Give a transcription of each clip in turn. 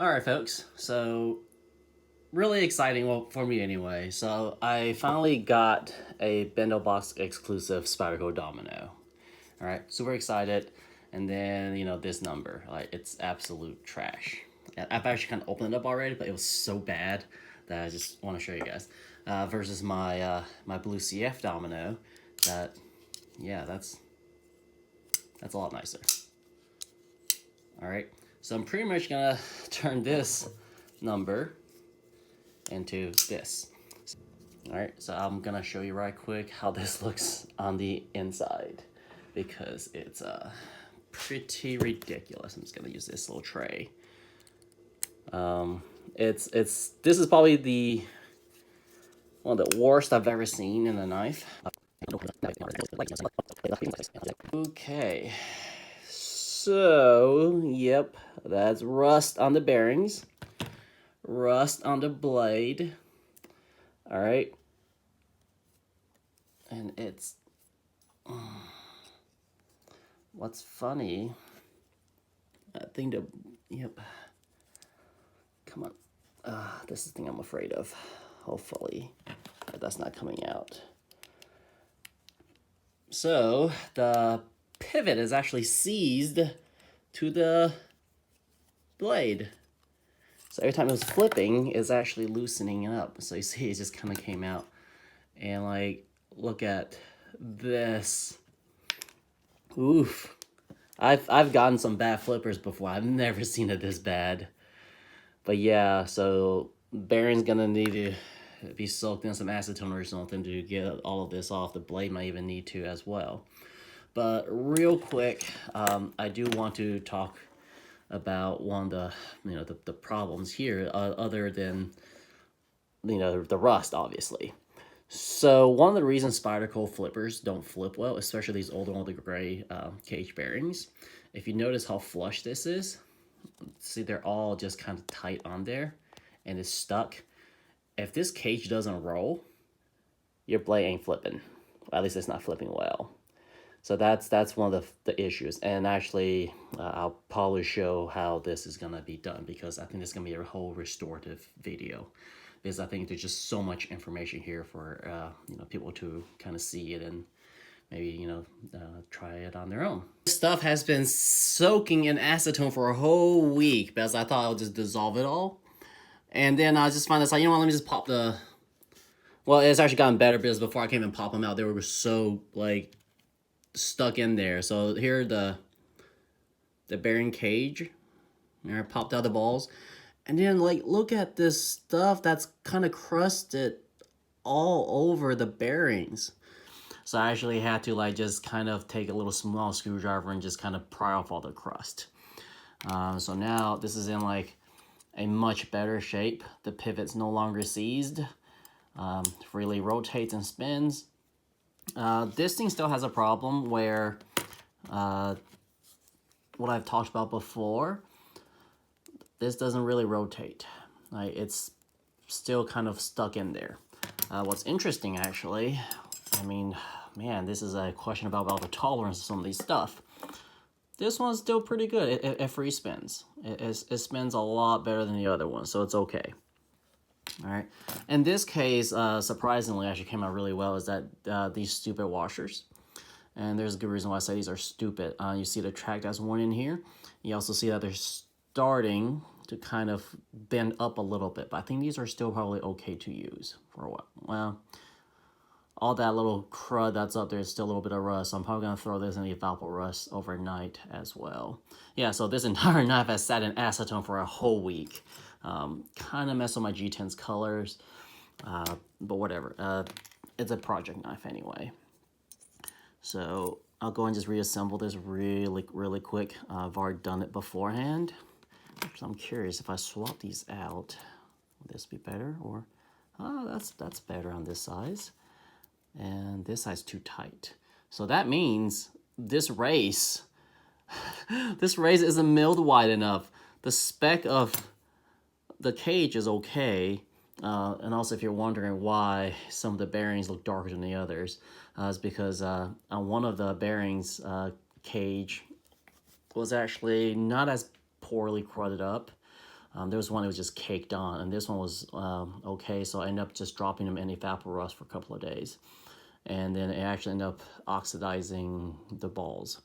Alright folks, so really exciting, well for me anyway. So I finally got a Bendo Box exclusive Spyderco Domino. Alright, super excited. And then, this number, like it's absolute trash. I've actually kind of opened it up already, but it was so bad that I just want to show you guys. Versus my my blue CF Domino, that, yeah, that's a lot nicer. Alright, so I'm pretty much gonna turn this number into this. Alright, so I'm gonna show you right quick how this looks on the inside, because it's pretty ridiculous. I'm just gonna use this little tray. This is probably the one of the worst I've ever seen in a knife. Okay, so yep, that's rust on the bearings, rust on the blade. All right, and it's what's funny, I think yep, come on, this is the thing I'm afraid of. Hopefully that's not coming out. So the pivot is actually seized to the blade. So every time it was flipping, it's actually loosening it up. So you see it just kind of came out. And like, look at this. Oof. I've gotten some bad flippers before. I've never seen it this bad. But yeah, so bearing's gonna need to be soaked in some acetone or something to get all of this off. The blade might even need to as well. But real quick, I do want to talk about one of the problems here, other than the rust, obviously. So one of the reasons Spyderco flippers don't flip well, especially these older gray cage bearings, if you notice how flush this is, see they're all just kind of tight on there and it's stuck. If this cage doesn't roll, your blade ain't flipping. At least it's not flipping well. So that's one of the issues. And actually, I'll probably show how this is going to be done, because I think it's going to be a whole restorative video. Because I think there's just so much information here for people to kind of see it and maybe try it on their own. This stuff has been soaking in acetone for a whole week, because I thought I would just dissolve it all. And then I just find this like, let me just pop the... Well, it's actually gotten better, because before I came and pop them out, they were so like stuck in there. So here the bearing cage, I popped out the balls, and then like look at this stuff that's kind of crusted all over the bearings. So I actually had to like just kind of take a little small screwdriver and just kind of pry off all the crust. So now this is in like a much better shape. The pivot's no longer seized. Freely rotates and spins. This thing still has a problem where what I've talked about before, this doesn't really rotate. Like, it's still kind of stuck in there. What's interesting, actually, I mean, man, this is a question about the tolerance of some of these stuff. This one's still pretty good. It free spins. It spins a lot better than the other one, so it's okay. All right. In this case, surprisingly, actually came out really well, is that these stupid washers. And there's a good reason why I say these are stupid. You see the track that's worn in here. You also see that they're starting to kind of bend up a little bit. But I think these are still probably okay to use for a while. Well, all that little crud that's up there is still a little bit of rust. So I'm probably going to throw this in the Valpo rust overnight as well. Yeah, so this entire knife has sat in acetone for a whole week. Kind of mess with my G10's colors, but whatever. It's a project knife anyway. So I'll go and just reassemble this really quick. I've already done it beforehand. So I'm curious, if I swap these out, would this be better? Or, that's better on this size. And this size too tight. So that means this race, this race isn't milled wide enough. The spec of the cage is okay. And also, if you're wondering why some of the bearings look darker than the others, it's because on one of the bearings, cage was actually not as poorly crudded up. There was one that was just caked on, and this one was okay, so I ended up just dropping them in evaporust for a couple of days. And then it actually ended up oxidizing the balls.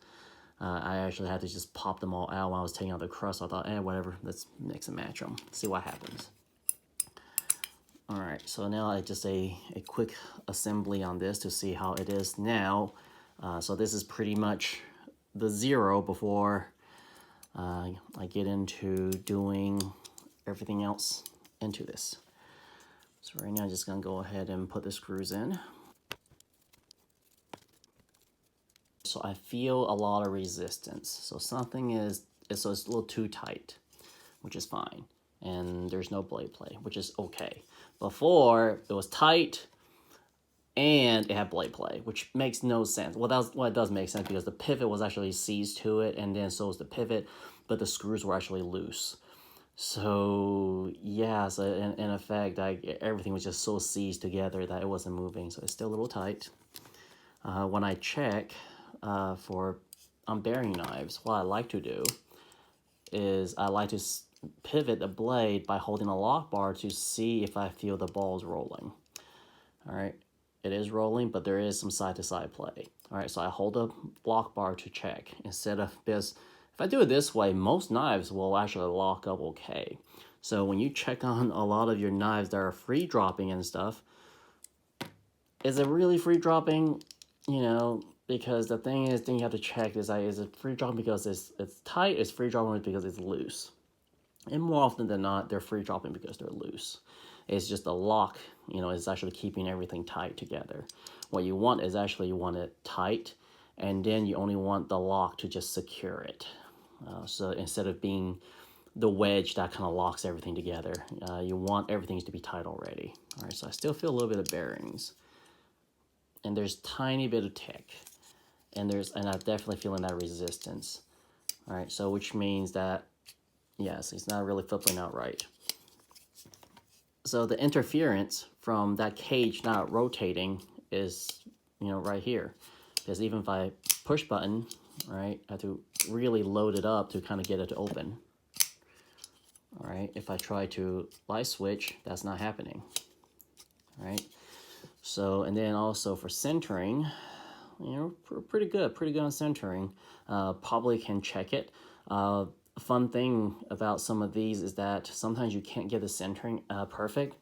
I actually had to just pop them all out when I was taking out the crust. I thought, whatever, let's mix and match them, see what happens. All right, so now I just a quick assembly on this to see how it is now. So this is pretty much the zero before I get into doing everything else into this. So right now I'm just gonna go ahead and put the screws in. So I feel a lot of resistance. So something so it's a little too tight, which is fine. And there's no blade play, which is okay. Before, it was tight and it had blade play, which makes no sense. Well, it does make sense because the pivot was actually seized to it, and then so was the pivot, but the screws were actually loose. So yeah, so in effect, everything was just so seized together that it wasn't moving. So it's still a little tight. When I check for bearing knives, what I like to do is I like to pivot the blade by holding a lock bar to see if I feel the balls rolling. All right, it is rolling, but there is some side-to-side play. All right, so I hold a lock bar to check instead of this. If I do it this way, most knives will actually lock up okay. So when you check on a lot of your knives that are free dropping and stuff, is it really free dropping? You know, because the thing you have to check is it free dropping because it's tight, it's free dropping because it's loose. And more often than not, they're free dropping because they're loose. It's just a lock, you know, it's actually keeping everything tight together. What you want is actually you want it tight, and then you only want the lock to just secure it. So instead of being the wedge that kind of locks everything together, you want everything to be tight already. All right, so I still feel a little bit of bearings. And there's tiny bit of tick. And I'm definitely feeling that resistance. All right, so which means that, yes, it's not really flipping out right. So the interference from that cage not rotating is, you know, right here. Because even if I push button, right, I have to really load it up to kind of get it to open. All right, if I try to light switch, that's not happening. All right, so, and then also for centering, you know, pretty good on centering. Probably can check it. Fun thing about some of these is that sometimes you can't get the centering perfect,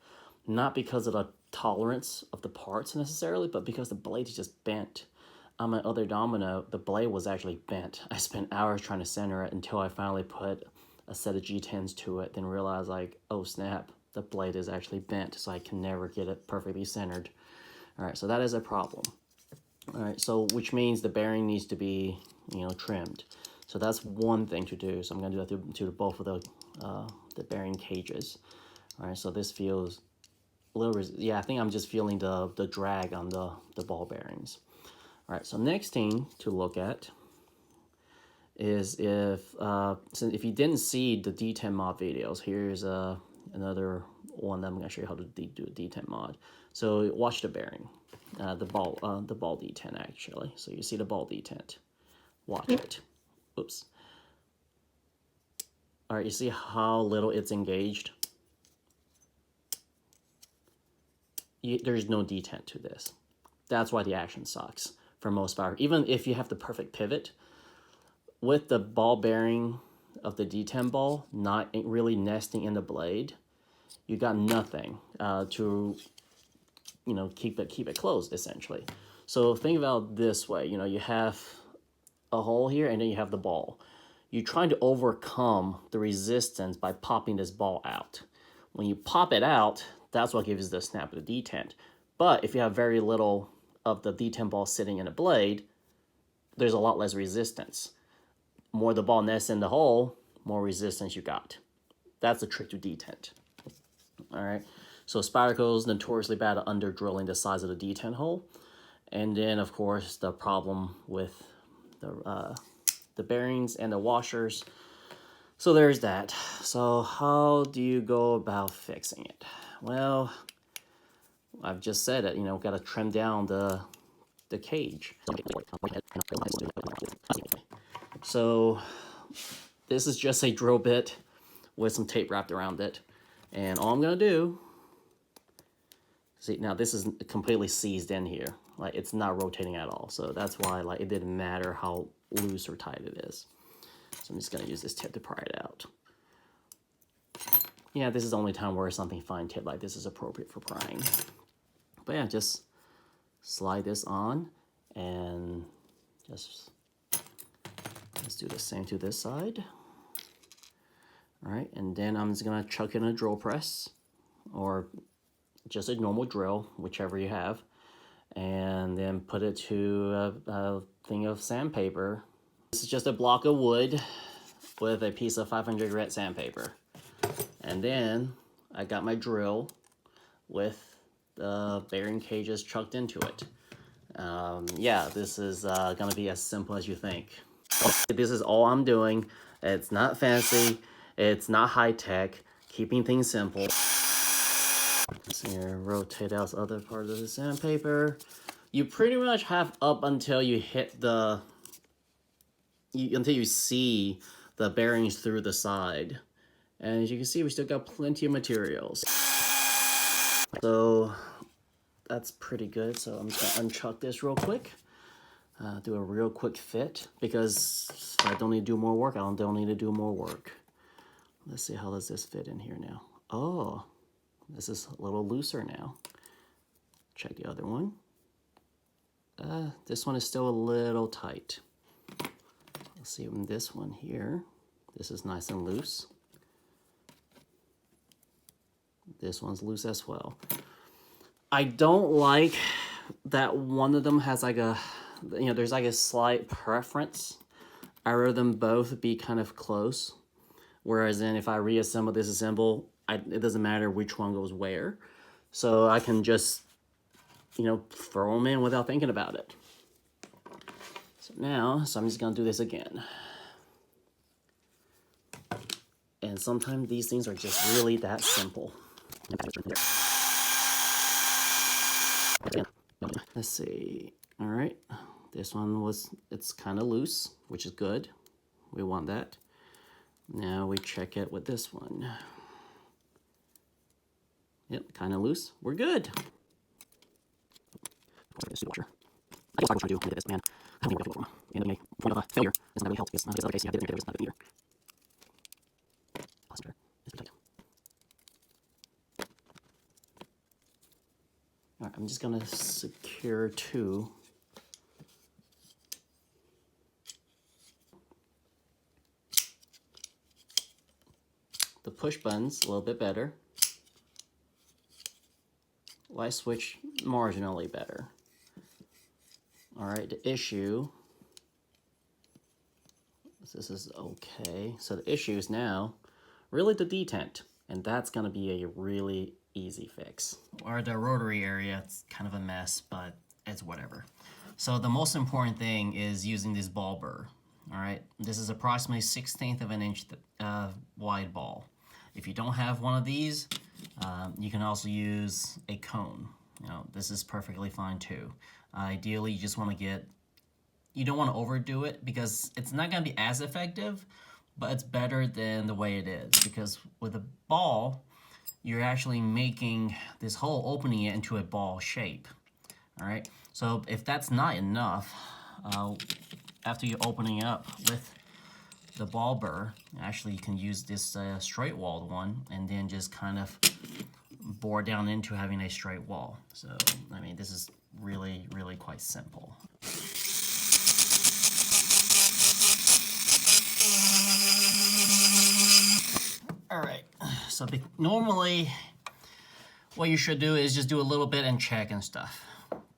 not because of the tolerance of the parts necessarily, but because the blade is just bent. On my other Domino, the blade was actually bent. I spent hours trying to center it until I finally put a set of G10s to it, then realized like, oh snap, the blade is actually bent, so I can never get it perfectly centered. All right, so that is a problem. All right, so which means the bearing needs to be, you know, trimmed. So that's one thing to do. So I'm gonna do that to both of the bearing cages. All right, so this feels a little, yeah, I think I'm just feeling the drag on the ball bearings. All right, so next thing to look at is if you didn't see the Detent mod videos, here's another one that I'm gonna show you how to do a Detent mod. So watch the bearing, the ball detent actually. So you see the ball detent, watch it. Oops. All right, you see how little it's engaged? There's no detent to this. That's why the action sucks for most Spyderco. Even if you have the perfect pivot, with the ball bearing of the detent ball not really nesting in the blade, you got nothing to, you know, keep it closed essentially. So think about it this way, you know, you have a hole here and then you have the ball. You're trying to overcome the resistance by popping this ball out. When you pop it out, that's what gives the snap of the detent. But if you have very little of the detent ball sitting in a blade, there's a lot less resistance. More the ball nests in the hole, more resistance you got. That's the trick to detent. All right, so Spyderco is notoriously bad at under drilling the size of the detent hole. And then of course the problem with the bearings and the washers. So there's that. So how do you go about fixing it? Well, I've just said it, you know, got to trim down the cage. So this is just a drill bit with some tape wrapped around it. And all I'm gonna do, see, now this is completely seized in here. Like, it's not rotating at all. So that's why, like, it didn't matter how loose or tight it is. So I'm just gonna use this tip to pry it out. Yeah, this is the only time where something fine tip like this is appropriate for prying. But yeah, just slide this on and just, let's do the same to this side. All right, and then I'm just gonna chuck in a drill press or just a normal drill, whichever you have, and then put it to a thing of sandpaper. This is just a block of wood with a piece of 500 grit sandpaper. And then I got my drill with the bearing cages chucked into it. Yeah, this is gonna be as simple as you think. This is all I'm doing. It's not fancy, it's not high tech, keeping things simple. So here, rotate out the other part of the sandpaper. You pretty much have up until you hit the, until you see the bearings through the side. And as you can see, we still got plenty of materials. So that's pretty good. So I'm just gonna unchuck this real quick. Do a real quick fit, because if I don't need to do more work, I don't need to do more work. Let's see, how does this fit in here now? Oh, this is a little looser now. Check the other one. This one is still a little tight. Let's see, in this one here, this is nice and loose. This one's loose as well. I don't like that one of them has like a, you know, there's like a slight preference. I'd rather them both be kind of close. Whereas then if I reassemble, disassemble, it doesn't matter which one goes where. So I can just, you know, throw them in without thinking about it. So now, I'm just gonna do this again. And sometimes these things are just really that simple. Let's see. All right, this one it's kind of loose, which is good. We want that. Now we check it with this one. Yep, kind of loose. We're good. I guess I was trying to do this, man. I don't think we have to go for and the point of a failure doesn't really help, because in this other case, yeah, I didn't think it was not a good either. All right, I'm just gonna secure two. The push button's a little bit better. Light switch marginally better. All right, the issue, this is okay. So the issue is now really the detent, and that's gonna be a really easy fix. Or the rotary area, it's kind of a mess, but it's whatever. So the most important thing is using this ball burr. All right, this is approximately 1/16 of an inch wide ball. If you don't have one of these, you can also use a cone. You know, this is perfectly fine too. Ideally, you just want to get, you don't want to overdo it, because it's not going to be as effective, but it's better than the way it is, because with a ball, you're actually making this hole, opening it into a ball shape. All right, so if that's not enough, after you're opening up with the ball burr, actually you can use this straight walled one and then just kind of bore down into having a straight wall. So, I mean, this is really, really quite simple. All right, so normally what you should do is just do a little bit and check and stuff.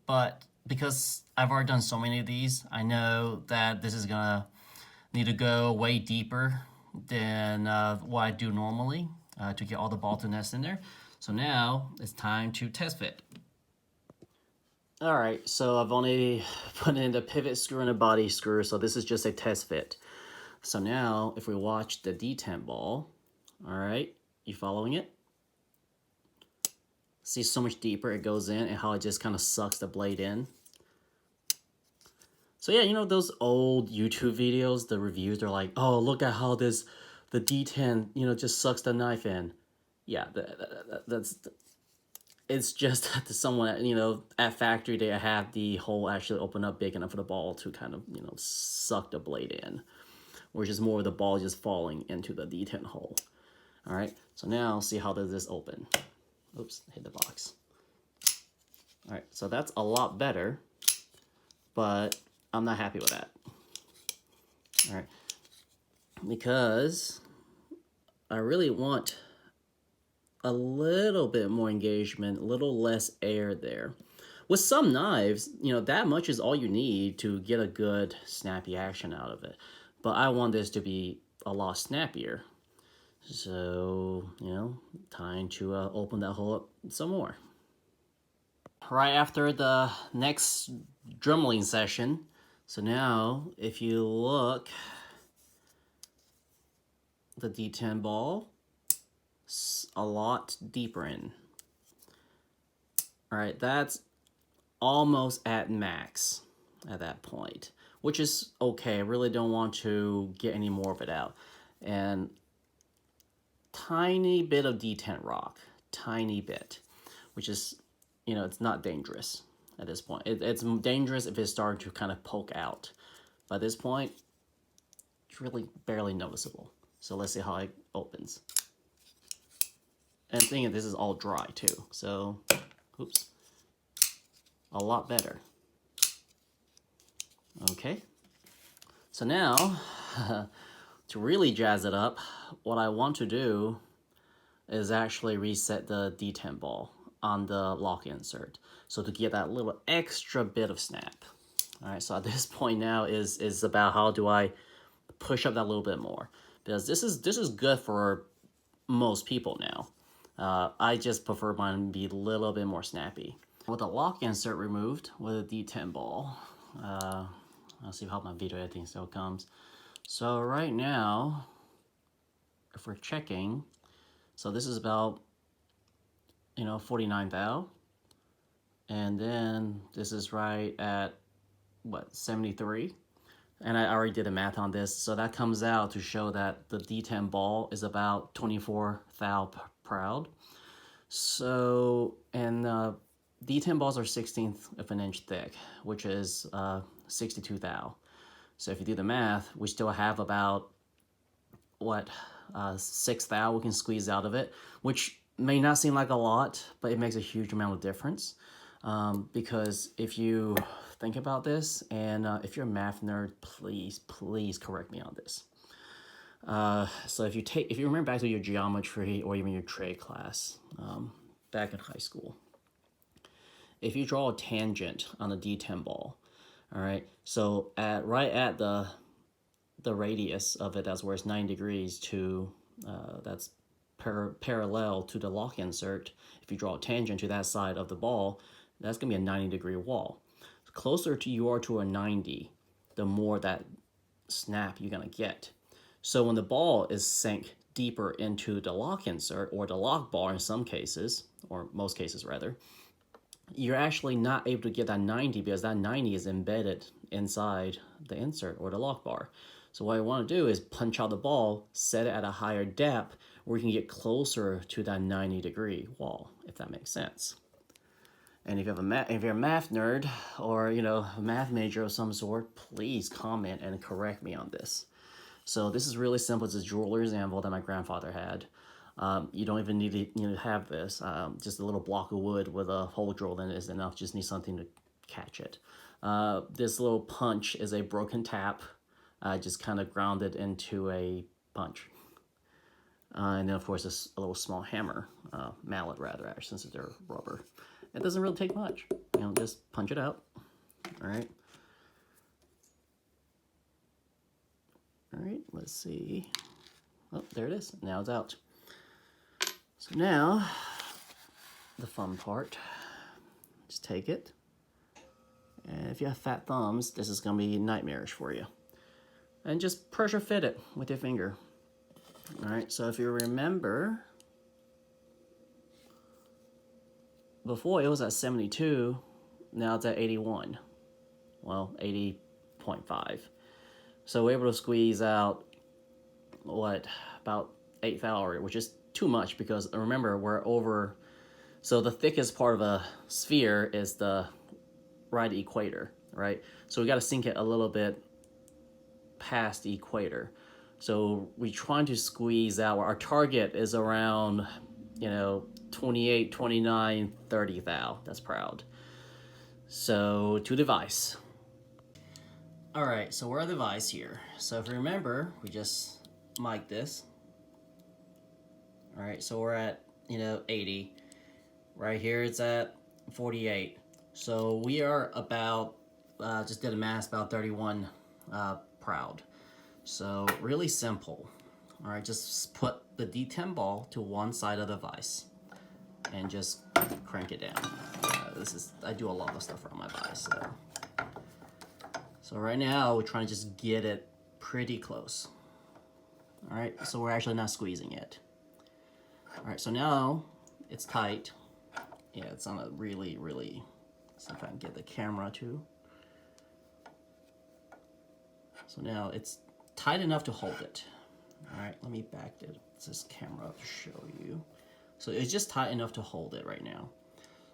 But because I've already done so many of these, I know that this is gonna need to go way deeper than what I do normally to get all the ball to nest in there. So now it's time to test fit. All right, so I've only put in the pivot screw and a body screw, so this is just a test fit. So now if we watch the detent ball, all right, you following it? See so much deeper it goes in and how it just kind of sucks the blade in. So yeah, you know those old YouTube videos, the reviews, they're like, oh, look at how this the detent, you know, just sucks the knife in. Yeah, that's it's just that someone, you know, at factory they have the hole actually open up big enough for the ball to kind of, you know, suck the blade in, which is more of the ball just falling into the detent hole. All right, so now see how does this open. Oops, hit the box. All right, so that's a lot better, but I'm not happy with that. All right, because I really want a little bit more engagement, a little less air there. With some knives, you know, that much is all you need to get a good snappy action out of it. But I want this to be a lot snappier. So, you know, time to open that hole up some more. Right after the next dremmeling session, so now if you look, the detent ball a lot deeper in. All right, that's almost at max at that point, which is okay. I really don't want to get any more of it out. And tiny bit of detent rock, tiny bit, which is, you know, it's not dangerous at this point. It's dangerous if it's starting to kind of poke out. By this point, it's really barely noticeable. So let's see how it opens. And the thing is, this is all dry too. So, oops, a lot better. Okay. So now, to really jazz it up, what I want to do is actually reset the detent ball on the lock insert. So to get that little extra bit of snap. All right, so at this point now is about how do I push up that little bit more. Because this is good for most people now. I just prefer mine to be a little bit more snappy. With the lock insert removed with a detent ball, I'll see how my video editing still comes. So right now, if we're checking, so this is about, you know, 49 thou. And then this is right at, what, 73? And I already did the math on this. So that comes out to show that the detent ball is about 24 thou proud. So, and detent balls are 1/16 of an inch thick, which is 62 thou. So if you do the math, we still have about, what, 6 thou we can squeeze out of it, which may not seem like a lot, but it makes a huge amount of difference. Because if you think about this, and if you're a math nerd, please correct me on this. So if you remember back to your geometry or even your trade class back in high school, if you draw a tangent on a detent ball, all right, so right at the radius of it, that's where it's 9 degrees to, that's parallel to the lock insert. If you draw a tangent to that side of the ball, that's going to be a 90-degree wall. The closer to you are to a 90, the more that snap you're going to get. So when the ball is sank deeper into the lock insert, or the lock bar in some cases, or most cases rather, you're actually not able to get that 90 because that 90 is embedded inside the insert or the lock bar. So what I want to do is punch out the ball, set it at a higher depth where you can get closer to that 90-degree wall, if that makes sense. And if you're a math nerd or, you know, a math major of some sort, please comment and correct me on this. So this is really simple. It's a jeweler's anvil that my grandfather had. You don't even need to, you know, have this. Just a little block of wood with a hole drilled in it is enough. Just need something to catch it. This little punch is a broken tap. I just kind of ground it into a punch. And then, of course, a little small hammer, mallet rather, since they're rubber. It doesn't really take much. You know, just punch it out. All right. All right, let's see. Oh, there it is. Now it's out. So now, the fun part. Just take it. And if you have fat thumbs, this is going to be nightmarish for you. And just pressure fit it with your finger. All right, so if you remember, before it was at 72, now it's at 81. Well, 80.5. So we're able to squeeze out what, about 1/8 hour, which is too much because remember we're over. So the thickest part of a sphere is the right equator, right? So we got to sink it a little bit past the equator. So we're trying to squeeze out. Our target is around, 28, 29, 30 thou. That's proud. So to the vise. All right, so we're at the vise here. So if you remember, we just mic'd this. All right, so we're at, 80. Right here it's at 48. So we are about, just did a math, about 31 proud. So really simple. All right, just put the detent ball to one side of the vise and just crank it down. I do a lot of stuff around my vise. So right now we're trying to just get it pretty close. All right, so we're actually not squeezing it. All right, so now it's tight. Yeah, it's on a really, see if I can get the camera too. So now it's tight enough to hold it. All right, let me back this camera up to show you. So it's just tight enough to hold it right now.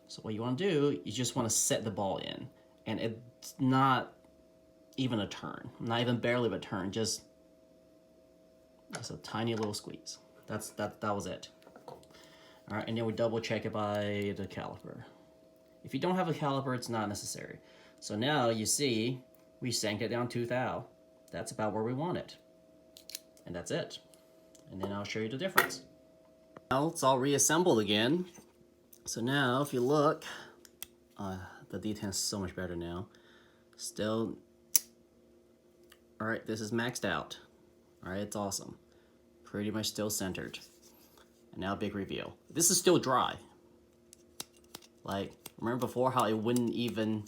So what you want to do, you just want to set the ball in, and it's not even a turn, not even barely of a turn, just a tiny little squeeze. That was it. All right, and then we double check it by the caliper. If you don't have a caliper, it's not necessary. So now you see we sank it down 2 thou. That's about where we want it. And that's it. And then I'll show you the difference. Now it's all reassembled again. So now if you look, the detent's so much better now. Still, all right, this is maxed out. All right, it's awesome. Pretty much still centered. And now big reveal. This is still dry. Like, remember before how it wouldn't even,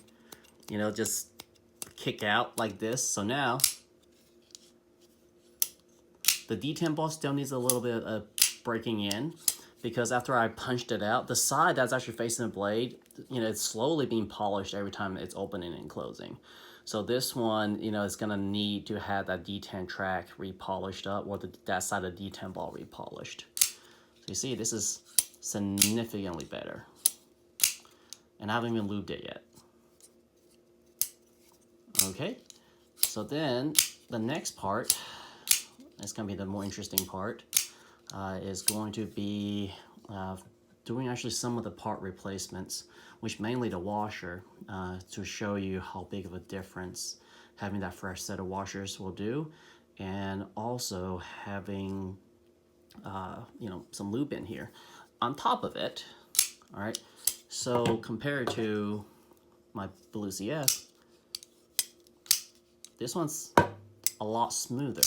just kick out like this? So now, the detent ball still needs a little bit of breaking in, because after I punched it out, the side that's actually facing the blade, it's slowly being polished every time it's opening and closing. So this one, is gonna need to have that detent track repolished up, or that side of the detent ball repolished. So you see, this is significantly better. And I haven't even lubed it yet. Okay, so then the next part, it's gonna be the more interesting part, is going to be doing actually some of the part replacements, which mainly the washer, to show you how big of a difference having that fresh set of washers will do, and also having some lube in here on top of it. All right, so compared to my Blue CS, this one's a lot smoother.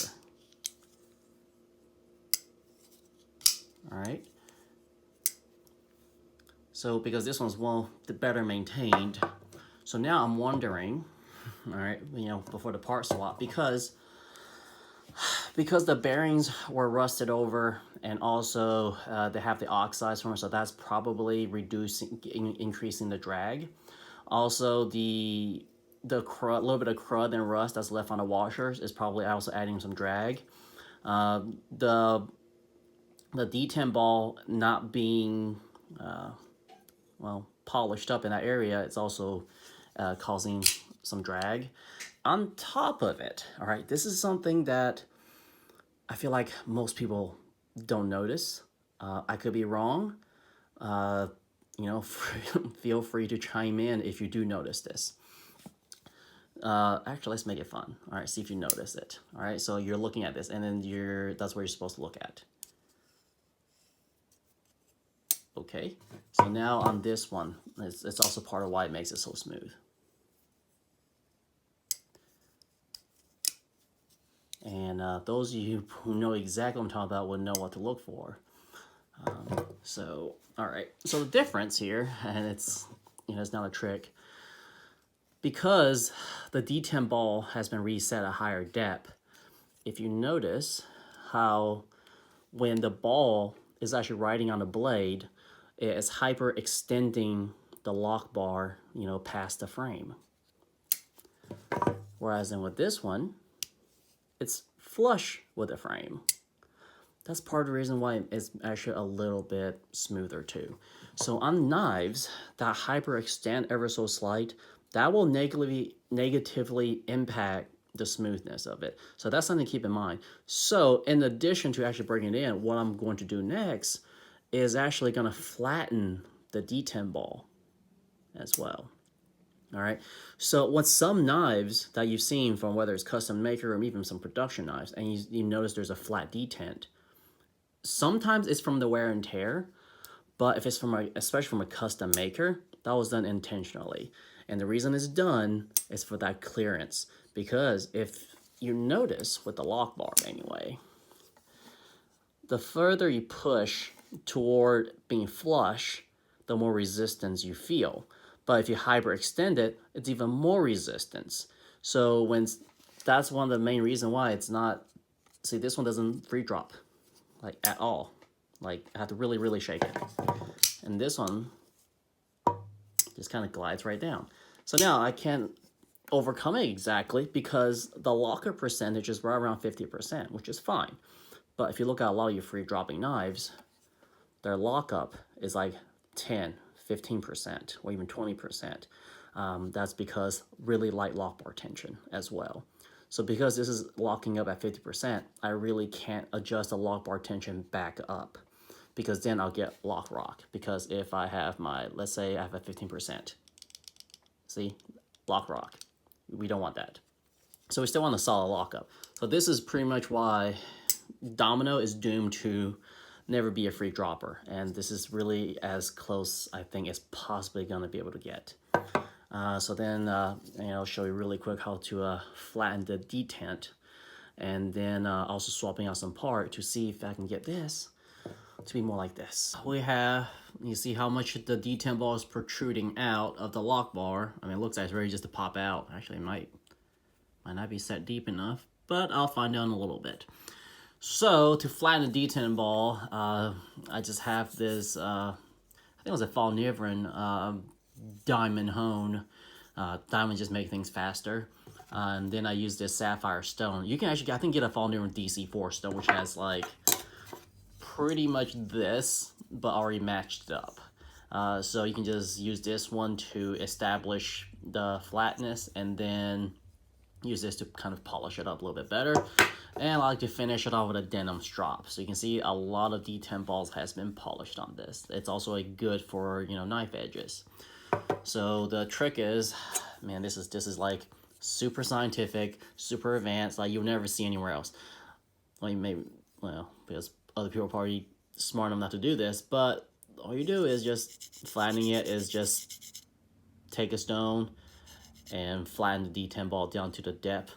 All right, so because this one's better maintained, so now I'm wondering, all right, before the part swap, because the bearings were rusted over, and also they have the oxides from it, so that's probably increasing the drag. Also, the crud, little bit of crud and rust that's left on the washers is probably also adding some drag. The detent ball not being polished up in that area, it's also causing some drag. On top of it, all right, this is something that I feel like most people don't notice. I could be wrong. Feel free to chime in if you do notice this. Actually, let's make it fun. All right, see if you notice it. All right, so you're looking at this, and then that's where you're supposed to look at. Okay, so now on this one, it's also part of why it makes it so smooth. And those of you who know exactly what I'm talking about would know what to look for. So, all right. So the difference here, and it's not a trick, because the detent ball has been reset at higher depth. If you notice how when the ball is actually riding on the blade, it's hyper extending the lock bar, past the frame. Whereas then with this one, it's flush with the frame. that's part of the reason why it's actually a little bit smoother too. So on knives that hyperextend ever so slight, that will negatively impact the smoothness of it. So that's something to keep in mind. So in addition to actually breaking it in, what I'm going to do next is actually going to flatten the detent ball as well. All right. So with some knives that you've seen from whether it's custom maker or even some production knives, and you notice there's a flat detent, sometimes it's from the wear and tear, but if it's from especially from a custom maker, that was done intentionally. And the reason it's done is for that clearance. Because if you notice with the lock bar anyway, the further you push toward being flush, the more resistance you feel. But if you hyperextend it, it's even more resistance. So that's one of the main reasons why it's not, see, this one doesn't free drop, like at all. Like I have to really, really shake it. And this one just kind of glides right down. So now I can't overcome it exactly because the locker percentage is right around 50%, which is fine. But if you look at a lot of your free dropping knives, their lockup is like 10, 15%, or even 20%. That's because really light lock bar tension as well. So because this is locking up at 50%, I really can't adjust the lock bar tension back up, because then I'll get lock rock. Because if I have let's say I have a 15%, see, lock rock. We don't want that. So we still want a solid lockup. So this is pretty much why Domino is doomed to never be a free dropper. And this is really as close, I think, as possibly going to be able to get. So then I'll show you really quick how to flatten the detent. And then also swapping out some part to see if I can get this to be more like this. You see how much the detent ball is protruding out of the lock bar. I mean, it looks like it's ready just to pop out. Actually, it might not be set deep enough, but I'll find out in a little bit. So to flatten the detent ball, I just have this, I think it was a Flattening diamond hone. Diamond just make things faster. And then I use this sapphire stone. You can actually, I think, get a Flattening DC4 stone, which has like pretty much this, but already matched up. So you can just use this one to establish the flatness, and then use this to kind of polish it up a little bit better. And I like to finish it off with a denim strop. So you can see a lot of detent balls has been polished on this. It's also a good for, knife edges. So the trick is, man, this is like super scientific, super advanced, like you'll never see anywhere else. Because other people are probably smart enough not to do this, but all you do is just flattening it is just take a stone and flatten the detent ball down to the depth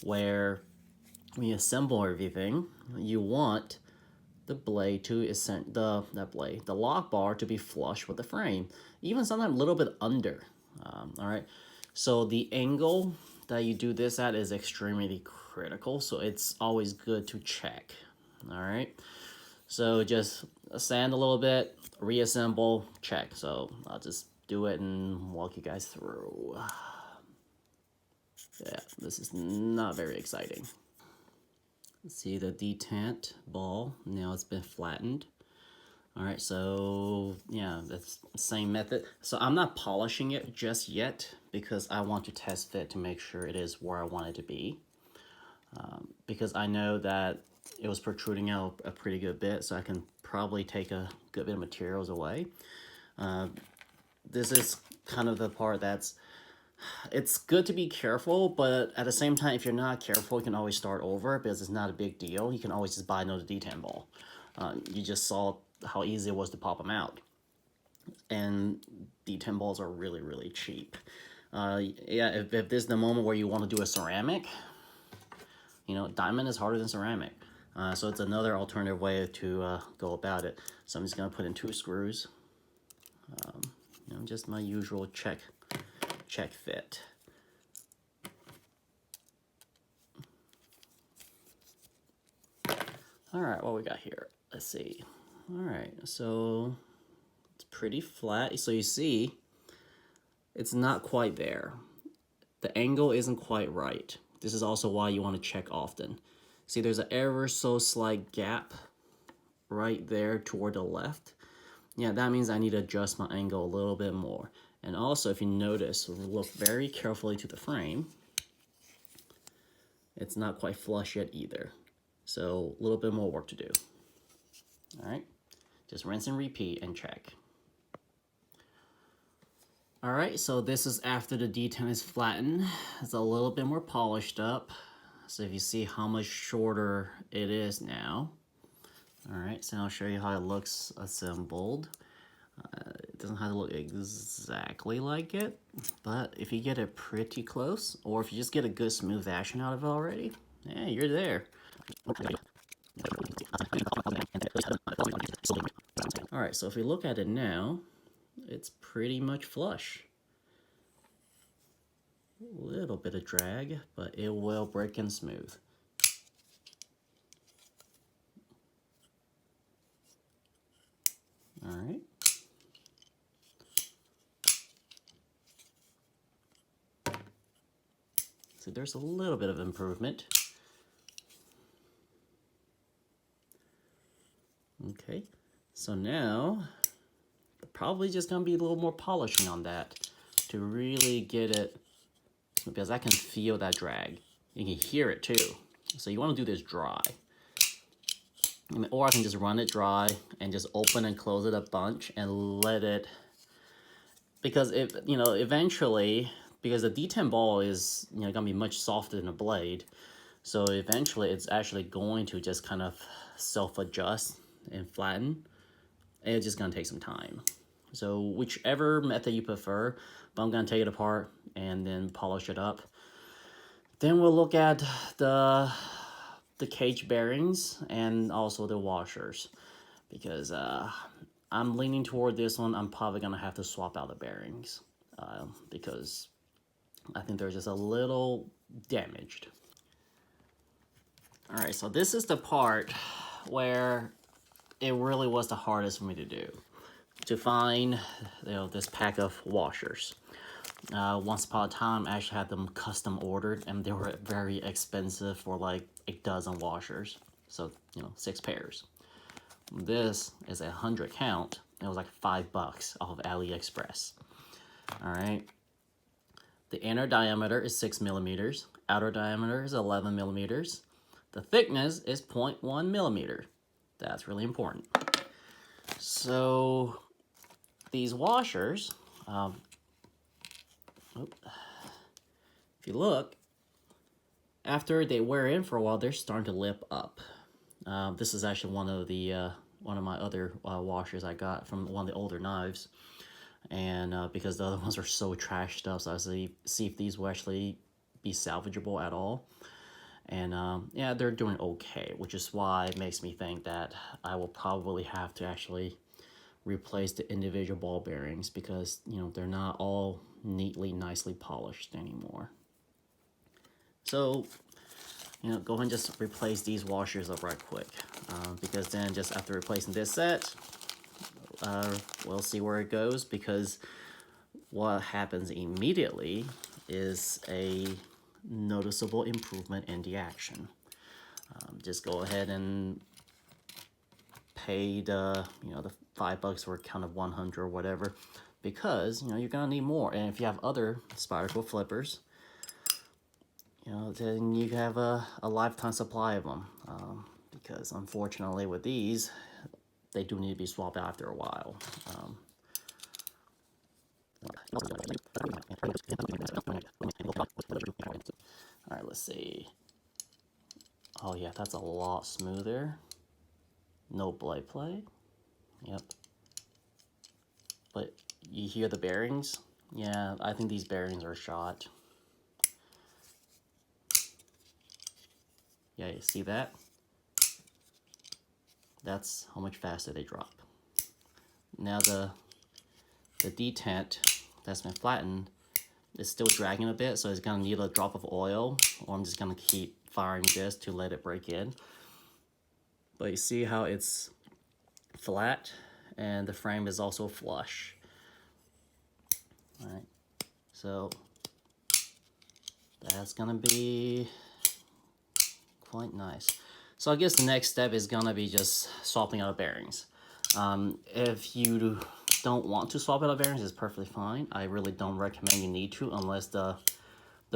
where when you assemble everything, you want the blade to the lock bar to be flush with the frame, even sometimes a little bit under. All right, so the angle that you do this at is extremely critical, so it's always good to check. All right, so just sand a little bit, reassemble, check. So I'll just do it and walk you guys through. Yeah, this is not very exciting. See the detent ball, now it's been flattened. All right, so yeah, that's the same method. So I'm not polishing it just yet because I want to test fit to make sure it is where I want it to be. Because I know that it was protruding out a pretty good bit, so I can probably take a good bit of materials away. This is kind of the part that's, it's good to be careful, but at the same time, if you're not careful, you can always start over because it's not a big deal. You can always just buy another detent ball. You just saw how easy it was to pop them out. And detent balls are really, really cheap. Yeah, if this is the moment where you want to do a ceramic, diamond is harder than ceramic. So it's another alternative way to go about it. So I'm just going to put in 2 screws. Just my usual check fit. All right, what we got here? Let's see. All right, so it's pretty flat. So you see, it's not quite there. The angle isn't quite right. This is also why you want to check often. See, there's an ever so slight gap right there toward the left, yeah, that means I need to adjust my angle a little bit more. And also, if you notice, look very carefully to the frame, it's not quite flush yet either. So a little bit more work to do. All right, just rinse and repeat and check. All right, so this is after the detent is flattened. It's a little bit more polished up. So if you see how much shorter it is now. All right, so I'll show you how it looks assembled. It doesn't have to look exactly like it, but if you get it pretty close, or if you just get a good smooth action out of it already, yeah, you're there. All right, so if we look at it now, it's pretty much flush. A little bit of drag, but it will break in smooth. All right. So there's a little bit of improvement. Okay, so now probably just gonna be a little more polishing on that to really get it, because I can feel that drag. You can hear it too. So you want to do this dry. Or I can just run it dry and just open and close it a bunch and let it, because if eventually, because the detent ball is gonna be much softer than a blade, so eventually it's actually going to just kind of self-adjust and flatten, and it's just gonna take some time. So whichever method you prefer, but I'm gonna take it apart and then polish it up. Then we'll look at the cage bearings and also the washers, because I'm leaning toward this one. I'm probably gonna have to swap out the bearings because I think they're just a little damaged. All right, so this is the part where it really was the hardest for me to do, to find this pack of washers. Once upon a time, I actually had them custom ordered, and they were very expensive for like a dozen washers. So 6 pairs. This is a 100 count. It was like $5 off of AliExpress. All right. The inner diameter is 6 millimeters. Outer diameter is 11 millimeters. The thickness is 0.1 millimeter. That's really important. So these washers, if you look, after they wear in for a while, they're starting to lip up. This is actually one of my other washers I got from one of the older knives, and because the other ones are so trashed up, so I see if these will actually be salvageable at all. And yeah, they're doing okay, which is why it makes me think that I will probably have to actually replace the individual ball bearings, because they're not all neatly, nicely polished anymore. So go ahead and just replace these washers up right quick, because then just after replacing this set, we'll see where it goes, because what happens immediately is a noticeable improvement in the action. Just go ahead and pay the the $5 or count of 100 or whatever, because you're gonna need more. And if you have other Spyderco flippers, then you have a lifetime supply of them, because unfortunately with these, they do need to be swapped out after a while. All right, let's see. Oh yeah, that's a lot smoother. No blade play. Yep. But you hear the bearings? Yeah, I think these bearings are shot. Yeah, you see that? That's how much faster they drop. Now the detent that's been flattened is still dragging a bit, so it's gonna need a drop of oil, or I'm just gonna keep firing this to let it break in. But you see how it's flat and the frame is also flush. All right, so that's gonna be quite nice. So I guess the next step is gonna be just swapping out bearings. If you don't want to swap out bearings, it's perfectly fine. I really don't recommend you need to unless the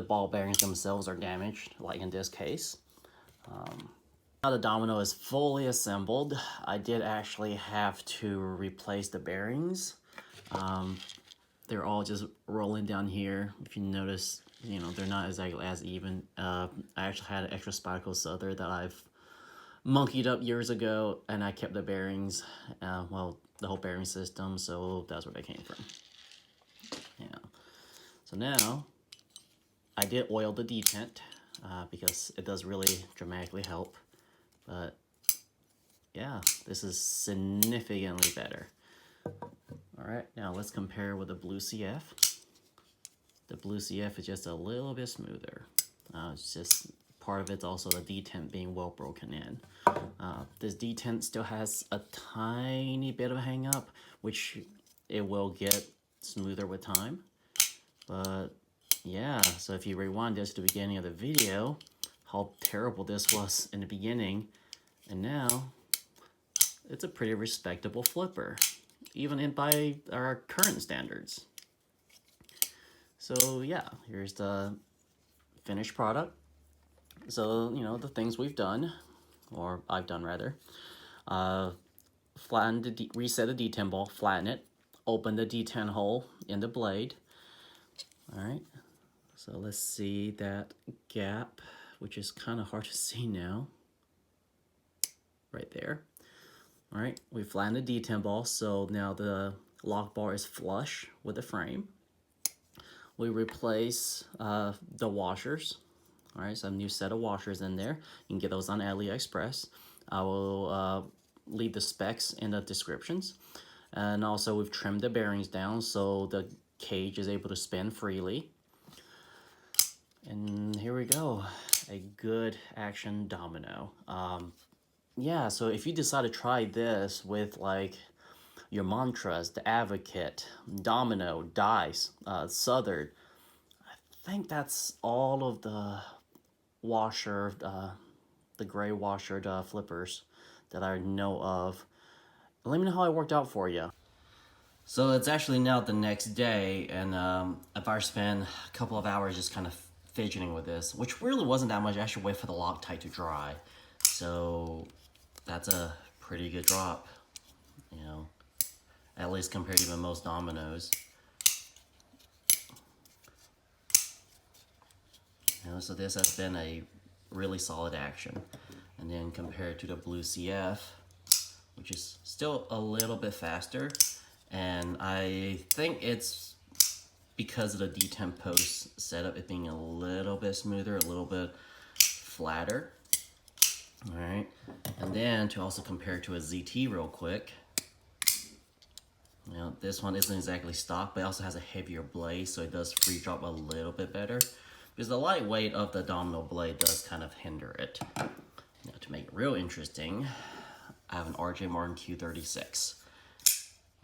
ball bearings themselves are damaged, like in this case. Now the Domino is fully assembled. I did actually have to replace the bearings. They're all just rolling down here. If you notice, you know, they're not exactly as even. I actually had an extra Spyderco solder that I've monkeyed up years ago, and I kept the bearings, well, the whole bearing system, so that's where they came from. Yeah. So now, I did oil the detent, because it does really dramatically help. But yeah, this is significantly better. Alright, now let's compare with the blue CF. The blue CF is just a little bit smoother. It's just part of it's also the detent being well broken in. This detent still has a tiny bit of a hang up, which it will get smoother with time. But yeah, so if you rewind this to the beginning of the video, how terrible this was in the beginning, and now it's a pretty respectable flipper, even by our current standards. So yeah, here's the finished product. So, you know, the things we've done, or I've done rather, flatten reset the detent ball, flatten it, open the detent hole in the blade. All right, so let's see that gap, which is kind of hard to see now. Right there. All right, we flattened the detent ball, so now the lock bar is flush with the frame. We replace the washers. All right, so a new set of washers in there. You can get those on AliExpress. I will leave the specs in the descriptions. And also we've trimmed the bearings down so the cage is able to spin freely. And here we go, a good action Domino. Yeah, so if you decide to try this with like your mantras, the Advocate, Domino, Dice, Southern, I think that's all of the washer, the gray washer flippers that I know of. Let me know how it worked out for you. So it's actually now the next day, and I've already spent a couple of hours just kind of fidgeting with this, which really wasn't that much. I should wait for the Loctite to dry. So that's a pretty good drop, you know, at least compared to even most Dominoes. You know, so this has been a really solid action. And then compared to the blue CF, which is still a little bit faster, and I think it's because of the detent post setup, it being a little bit smoother, a little bit flatter. All right, and then to also compare to a ZT real quick, you know, this one isn't exactly stock, but it also has a heavier blade, so it does free drop a little bit better, because the lightweight of the Domino blade does kind of hinder it. Now, to make it real interesting, I have an RJ Martin Q36.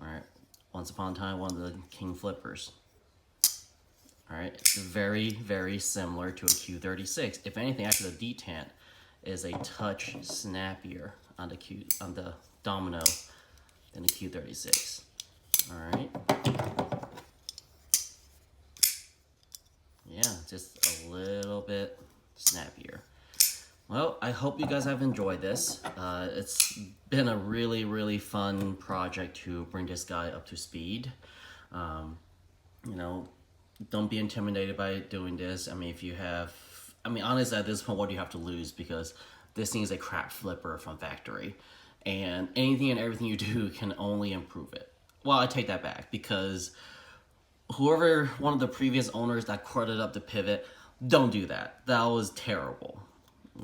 All right, once upon a time, one of the king flippers. All right, it's very, very similar to a Q36. If anything, actually the detent is a touch snappier on the Domino than the Q36. All right. Yeah, just a little bit snappier. Well, I hope you guys have enjoyed this. It's been a really, really fun project to bring this guy up to speed. You know, don't be intimidated by doing this. I mean, if you have, I mean, honestly, at this point, what do you have to lose? Because this thing is a crap flipper from factory. And anything and everything you do can only improve it. Well, I take that back, because whoever, one of the previous owners that corded up the pivot, don't do that. That was terrible.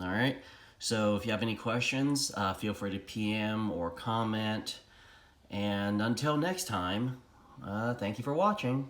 All right, so if you have any questions, feel free to PM or comment. And until next time, thank you for watching.